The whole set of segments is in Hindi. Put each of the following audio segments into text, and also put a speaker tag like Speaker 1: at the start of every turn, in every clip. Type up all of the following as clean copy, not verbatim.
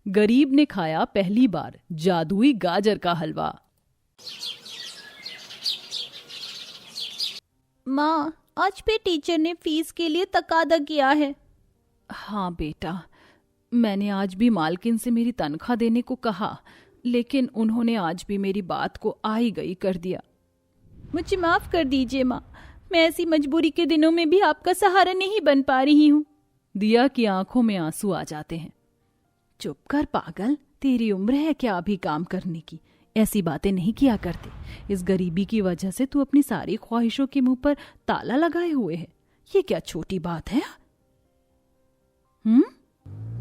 Speaker 1: गरीब ने खाया पहली बार जादुई गाजर का हलवा।
Speaker 2: माँ, आज पे टीचर ने फीस के लिए तकादा किया है।
Speaker 1: हाँ बेटा, मैंने आज भी मालकिन से मेरी तनख्वाह देने को कहा, लेकिन उन्होंने आज भी मेरी बात को आई गई कर दिया।
Speaker 2: मुझे माफ कर दीजिए माँ, मैं ऐसी मजबूरी के दिनों में भी आपका सहारा नहीं बन पा रही हूँ।
Speaker 1: दिया की आंखों में आंसू आ जाते हैं। चुप कर पागल, तेरी उम्र है क्या अभी काम करने की? ऐसी बातें नहीं किया करते। इस गरीबी की वजह से तू अपनी सारी ख्वाहिशों के मुंह पर ताला लगाए हुए है। ये क्या छोटी बात है?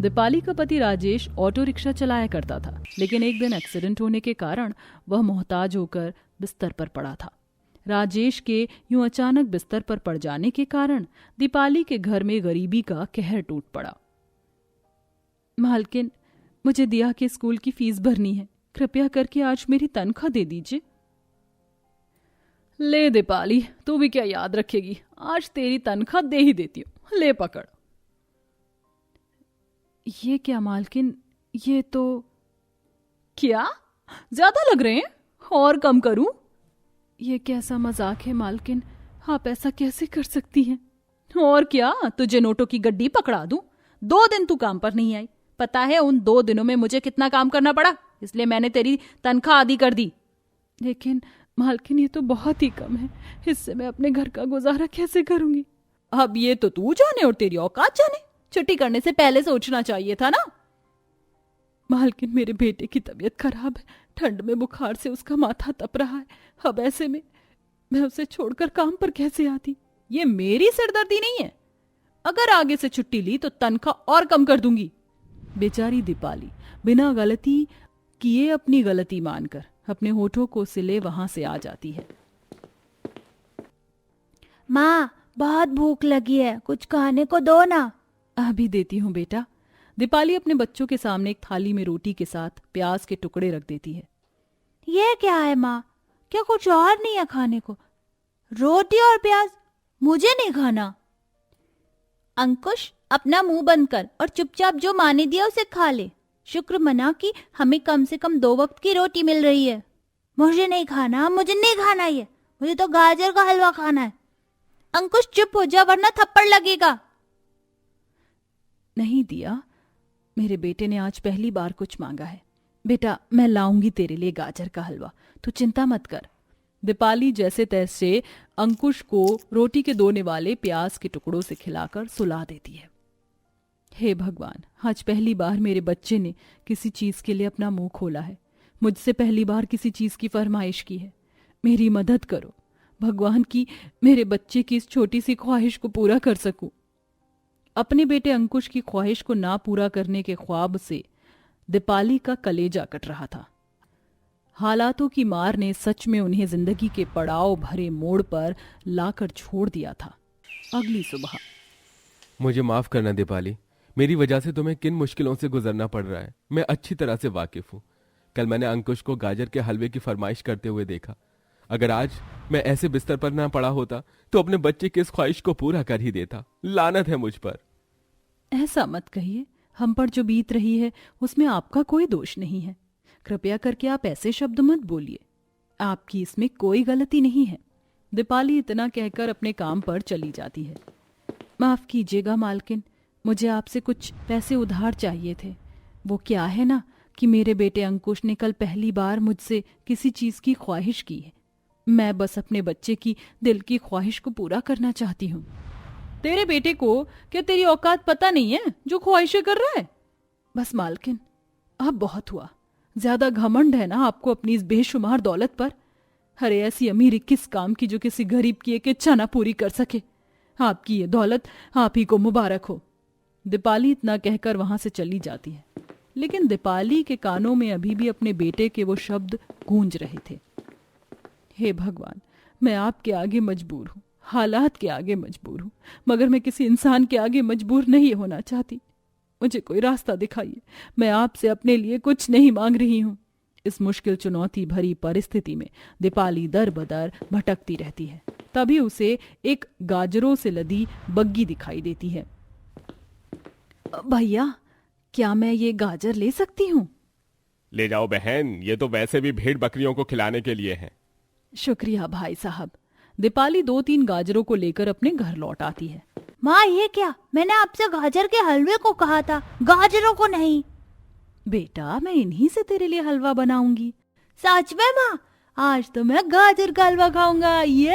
Speaker 1: दीपाली का पति राजेश ऑटो रिक्शा चलाया करता था, लेकिन एक दिन एक्सीडेंट होने के कारण वह मोहताज होकर बिस्तर पर पड़ा था। राजेश के यूं अचानक बिस्तर पर पड़ जाने के कारण दीपाली के घर में गरीबी का कहर टूट पड़ा। मालकिन, मुझे दिया के स्कूल की फीस भरनी है, कृपया करके आज मेरी तनख्वाह दे दीजिए। ले दीपाली, तू भी क्या याद रखेगी, आज तेरी तनख्वाह दे ही देती हूँ, ले पकड़। ये क्या मालकिन, ये तो क्या ज्यादा लग रहे हैं, और कम करूं? ये कैसा मजाक है मालकिन, आप ऐसा कैसे कर सकती हैं? और क्या, तुझे नोटों की गड्डी पकड़ा दूं? 2 दिन तू काम पर नहीं आई, पता है उन 2 दिनों में मुझे कितना काम करना पड़ा, इसलिए मैंने तेरी तनख्वाह आधी कर दी। लेकिन मालकिन, ये तो बहुत ही कम है, इससे मैं अपने घर का गुजारा कैसे करूंगी? अब ये तो तू जाने और तेरी औकात जाने, छुट्टी करने से पहले सोचना चाहिए था ना। मालकिन, मेरे बेटे की तबीयत खराब है, ठंड में बुखार से उसका माथा तप रहा है। अब ऐसे में मैं उसे छोड़कर काम पर कैसे आती? ये मेरी सिरदर्दी नहीं है। अगर आगे से छुट्टी ली तो तनख्वाह और कम कर दूंगी। बेचारी दीपाली बिना गलती किए अपनी गलती मानकर अपने होठों को सिले वहां से आ जाती है।
Speaker 2: माँ, बहुत भूख लगी है, कुछ खाने को दो ना।
Speaker 1: अभी देती हूँ बेटा। दीपाली अपने बच्चों के सामने एक थाली में रोटी के साथ प्याज के टुकड़े रख देती है।
Speaker 2: ये क्या है माँ, क्या कुछ और नहीं है खाने को? रोटी और प्याज मुझे नहीं खाना। अंकुश, अपना मुंह बंद कर और चुपचाप जो माँ ने दिया उसे खा ले। शुक्र मना कि हमें कम से कम 2 वक्त की रोटी मिल रही है। मुझे नहीं खाना, मुझे नहीं खाना, ये मुझे तो गाजर का हलवा खाना है। अंकुश चुप हो जा वरना थप्पड़ लगेगा।
Speaker 1: नहीं दिया, मेरे बेटे ने आज पहली बार कुछ मांगा है। बेटा, मैं लाऊंगी तेरे लिए गाजर का हलवा, तू चिंता मत कर। दीपाली जैसे तैसे अंकुश को रोटी के दोने वाले प्याज के टुकड़ों से खिलाकर सुला देती है। हे भगवान, आज पहली बार मेरे बच्चे ने किसी चीज के लिए अपना मुंह खोला है, मुझसे पहली बार किसी चीज की फरमाइश की है। मेरी मदद करो भगवान की मेरे बच्चे की इस छोटी सी ख्वाहिश को पूरा कर सकूं। अपने बेटे अंकुश की ख्वाहिश को ना पूरा करने के ख्वाब से दीपाली का कलेजा कट रहा था। हालातों की मार ने सच में उन्हें जिंदगी के पड़ाव भरे मोड़ पर लाकर छोड़ दिया था। अगली सुबह।
Speaker 3: मुझे माफ करना दीपाली, मेरी वजह से तुम्हें किन मुश्किलों से गुजरना पड़ रहा है मैं अच्छी तरह से वाकिफ हूँ। कल मैंने अंकुश को गाजर के हलवे की फरमाइश करते हुए देखा। अगर आज मैं ऐसे बिस्तर पर ना पड़ा होता तो अपने बच्चे की इस ख्वाहिश को पूरा कर ही देता। लानत है मुझ पर।
Speaker 1: ऐसा मत कहिए, हम पर जो बीत रही है उसमें आपका कोई दोष नहीं है। कृपया करके आप ऐसे शब्द मत बोलिए, आपकी इसमें कोई गलती नहीं है। दीपाली इतना कहकर अपने काम पर चली जाती है। माफ कीजिएगा मालकिन, मुझे आपसे कुछ पैसे उधार चाहिए थे। वो क्या है ना कि मेरे बेटे अंकुश ने कल पहली बार मुझसे किसी चीज की ख्वाहिश की है। मैं बस अपने बच्चे की दिल की ख्वाहिश को पूरा करना चाहती हूँ। तेरे बेटे को क्या तेरी औकात पता नहीं है जो ख्वाहिशें कर रहा है? बस मालकिन, अब बहुत हुआ। ज्यादा घमंड है ना आपको अपनी इस बेशुमार दौलत पर। अरे ऐसी अमीरी किस काम की जो किसी गरीब की एक इच्छा ना पूरी कर सके। आपकी ये दौलत आप ही को मुबारक हो। दीपाली इतना कहकर वहां से चली जाती है, लेकिन दीपाली के कानों में अभी भी अपने बेटे के वो शब्द गूंज रहे थे। हे भगवान, मैं आपके आगे मजबूर हूँ, हालात के आगे मजबूर हूँ, मगर मैं किसी इंसान के आगे मजबूर नहीं होना चाहती। मुझे कोई रास्ता दिखाइए। मैं आपसे अपने लिए कुछ नहीं मांग रही हूँ। इस मुश्किल चुनौती भरी परिस्थिति में दीपाली दर बदर भटकती रहती है। तभी उसे एक गाजरों से लदी बग्गी दिखाई देती है। भैया, क्या मैं ये गाजर ले सकती हूँ?
Speaker 3: ले जाओ बहन, ये तो वैसे भी भेड़ बकरियों को खिलाने के लिए है।
Speaker 1: शुक्रिया भाई साहब। दीपाली 2-3 गाजरों को लेकर अपने घर लौट आती है।
Speaker 2: माँ ये क्या, मैंने आपसे गाजर के हलवे को कहा था, गाजरों को नहीं।
Speaker 1: बेटा मैं इन्हीं से तेरे लिए हलवा बनाऊंगी।
Speaker 2: सच में माँ, आज तो मैं गाजर का हलवा खाऊंगा। ये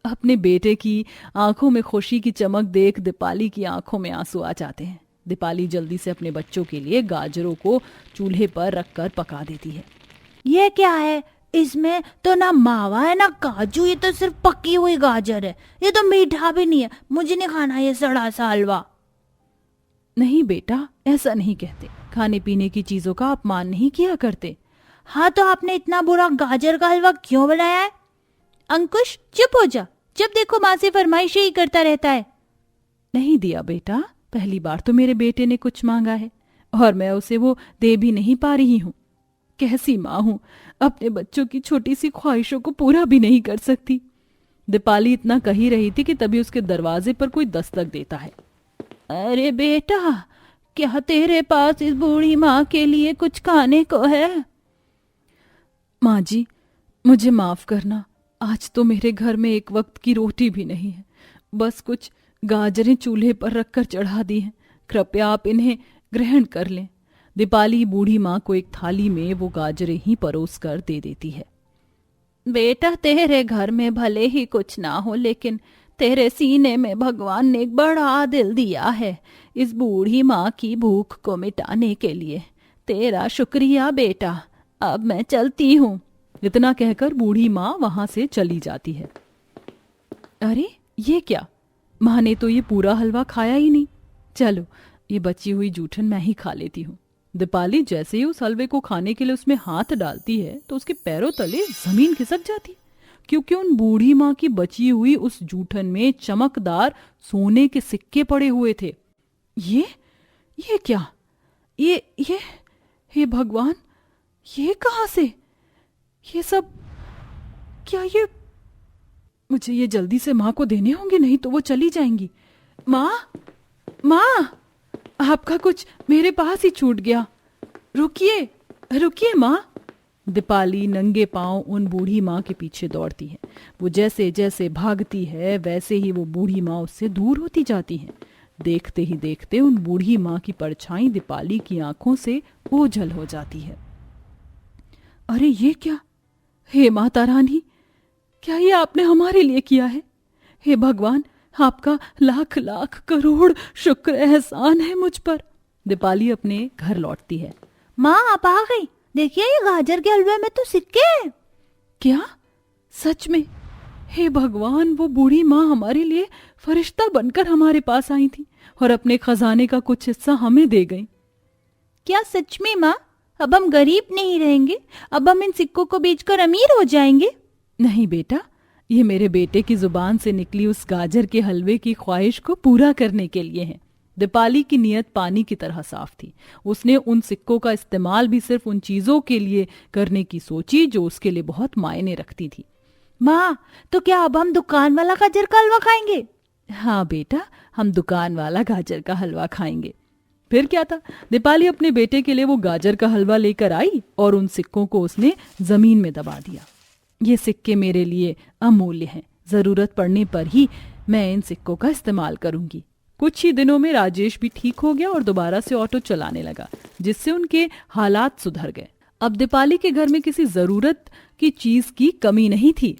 Speaker 1: अपने बेटे की आंखों में खुशी की चमक देख दीपाली की आंखों में आंसू आ जाते हैं। दीपाली जल्दी से अपने बच्चों के लिए गाजरों को चूल्हे पर रखकर पका देती है।
Speaker 2: ये क्या है, इसमें तो ना मावा है ना काजू, ये तो सिर्फ पकी हुई गाजर है। ये तो मीठा भी नहीं है, मुझे नहीं खाना ये सड़ा सा हलवा।
Speaker 1: नहीं बेटा, ऐसा नहीं कहते। खाने पीने की चीजों का अपमान नहीं किया करते।
Speaker 2: हाँ तो आपने इतना बुरा गाजर का हलवा क्यों बनाया है? अंकुश चुप हो जा, जब देखो माँ से फरमाइश ही करता रहता है।
Speaker 1: नहीं दिया बेटा, पहली बार तो मेरे बेटे ने कुछ मांगा है और मैं उसे वो दे भी नहीं पा रही हूँ। कैसी माँ हूँ, अपने बच्चों की छोटी सी ख्वाहिशों को पूरा भी नहीं कर सकती। दीपाली इतना कह ही रही थी कि तभी उसके दरवाजे पर कोई दस्तक देता है।
Speaker 2: अरे बेटा, क्या तेरे पास इस बूढ़ी माँ के लिए कुछ खाने को है?
Speaker 1: माँ जी, मुझे माफ करना, आज तो मेरे घर में एक वक्त की रोटी भी नहीं है। बस कुछ गाजरें चूल्हे पर रखकर चढ़ा दी हैं। कृपया आप इन्हें ग्रहण कर लें। दीपाली बूढ़ी माँ को एक थाली में वो गाजरें ही परोस कर दे देती है।
Speaker 2: बेटा तेरे घर में भले ही कुछ ना हो, लेकिन तेरे सीने में भगवान ने एक बड़ा दिल दिया है इस बूढ़ी माँ की भूख को मिटाने के लिए। तेरा शुक्रिया बेटा, अब मैं चलती हूँ।
Speaker 1: इतना कहकर बूढ़ी माँ वहां से चली जाती है। अरे ये क्या, माँ ने तो ये पूरा हलवा खाया ही नहीं। चलो ये बची हुई जूठन मैं ही खा लेती हूँ। दीपाली जैसे ही उस हलवे को खाने के लिए उसमें हाथ डालती है तो उसके पैरों तले जमीन खिसक जाती, क्योंकि उन बूढ़ी माँ की बची हुई उस जूठन में चमकदार सोने के सिक्के पड़े हुए थे। ये क्या, ये हे भगवान, ये कहाँ से, ये सब क्या? ये मुझे ये जल्दी से माँ को देने होंगे, नहीं तो वो चली जाएंगी। माँ, आपका कुछ मेरे पास ही छूट गया। रुकिए माँ। दीपाली नंगे पांव उन बूढ़ी माँ के पीछे दौड़ती है। वो जैसे जैसे भागती है वैसे ही वो बूढ़ी माँ उससे दूर होती जाती है। देखते ही देखते उन बूढ़ी माँ की परछाई दीपाली की आंखों से ओझल हो जाती है। अरे ये क्या, हे माता रानी, क्या ये आपने हमारे लिए किया है? हे भगवान, आपका लाख लाख करोड़ शुक्र एहसान है मुझ पर। दीपाली अपने घर लौटती है।
Speaker 2: माँ आप आ गई, देखिए ये गाजर के हलवे में तो सिक्के हैं।
Speaker 1: क्या, सच में? हे भगवान, वो बूढ़ी माँ हमारे लिए फरिश्ता बनकर हमारे पास आई थी और अपने खजाने का कुछ हिस्सा हमें दे गई।
Speaker 2: क्या सच में माँ? अब हम गरीब नहीं रहेंगे, अब हम इन सिक्कों को बेचकर अमीर हो जाएंगे।
Speaker 1: नहीं बेटा, ये मेरे बेटे की जुबान से निकली उस गाजर के हलवे की ख्वाहिश को पूरा करने के लिए है। दीपाली की नीयत पानी की तरह साफ थी। उसने उन सिक्कों का इस्तेमाल भी सिर्फ उन चीजों के लिए करने की सोची जो उसके लिए बहुत मायने रखती थी।
Speaker 2: माँ, तो क्या अब हम दुकान वाला गाजर का हलवा खाएंगे?
Speaker 1: हाँ बेटा, हम दुकान वाला गाजर का हलवा खाएंगे। फिर क्या था, दीपाली अपने बेटे के लिए वो गाजर का हलवा लेकर आई और उन सिक्कों को उसने जमीन में दबा दिया। ये सिक्के मेरे लिए अमूल्य हैं, जरूरत पड़ने पर ही मैं इन सिक्कों का इस्तेमाल करूंगी। कुछ ही दिनों में राजेश भी ठीक हो गया और दोबारा से ऑटो चलाने लगा, जिससे उनके हालात सुधर गए। अब दीपाली के घर में किसी जरूरत की चीज की कमी नहीं थी।